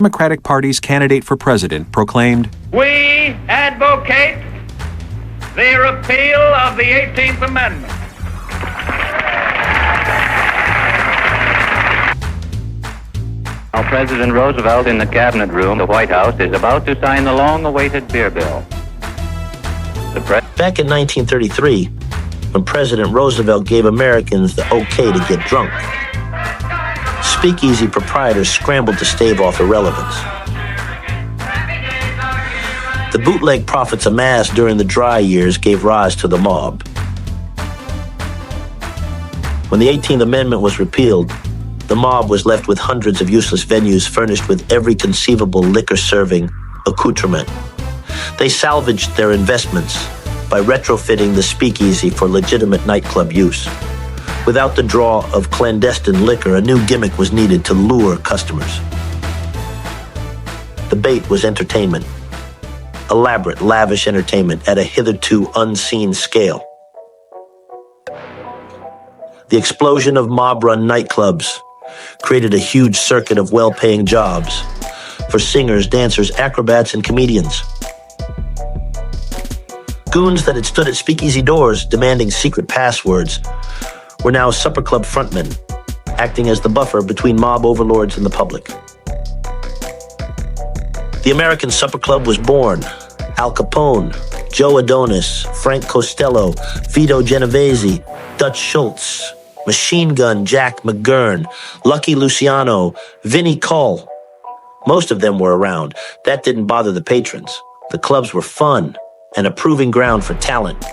Democratic Party's candidate for president proclaimed, "We advocate the repeal of the 18th Amendment." Now, President Roosevelt in the Cabinet Room, the White House, is about to sign the long-awaited beer bill. Back in 1933, when President Roosevelt gave Americans the okay to get drunk, speakeasy proprietors scrambled to stave off irrelevance. The bootleg profits amassed during the dry years gave rise to the mob. When the 18th Amendment was repealed, the mob was left with hundreds of useless venues furnished with every conceivable liquor-serving accoutrement. They salvaged their investments by retrofitting the speakeasy for legitimate nightclub use. Without the draw of clandestine liquor, a new gimmick was needed to lure customers. The bait was entertainment. Elaborate, lavish entertainment at a hitherto unseen scale. The explosion of mob-run nightclubs created a huge circuit of well-paying jobs for singers, dancers, acrobats, and comedians. Goons that had stood at speakeasy doors demanding secret passwords were now supper club frontmen, acting as the buffer between mob overlords and the public. The American Supper Club was born. Al Capone, Joe Adonis, Frank Costello, Vito Genovese, Dutch Schultz, Machine Gun Jack McGurn, Lucky Luciano, Vinnie Cull. Most of them were around. That didn't bother the patrons. The clubs were fun and a proving ground for talent.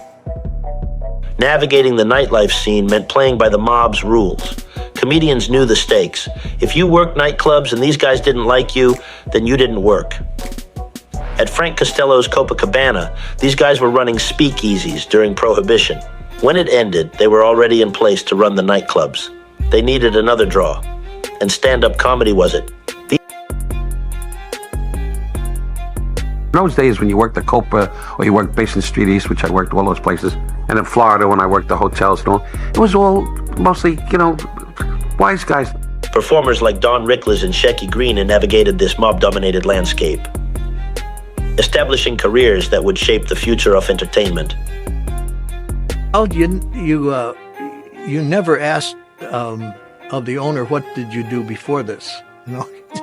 Navigating the nightlife scene meant playing by the mob's rules. Comedians knew the stakes. If you worked nightclubs and these guys didn't like you, then you didn't work. At Frank Costello's Copacabana, these guys were running speakeasies during Prohibition. When it ended, they were already in place to run the nightclubs. They needed another draw, and stand-up comedy was it. In those days when you worked at Copa or you worked Basin Street East, which I worked all those places, and in Florida when I worked the hotels and all, it was all mostly, wise guys. Performers like Don Rickles and Shecky Green had navigated this mob-dominated landscape, establishing careers that would shape the future of entertainment. Oh, you never asked of the owner, what did you do before this?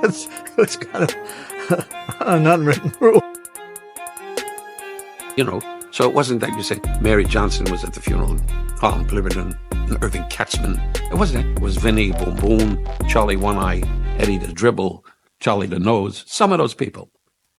It's kind of an unwritten rule. So it wasn't that you say Mary Johnson was at the funeral, and Harlan Bliverton, and Irving Katzman. It wasn't that. It was Vinnie Boom Boom, Charlie One Eye, Eddie the Dribble, Charlie the Nose, some of those people.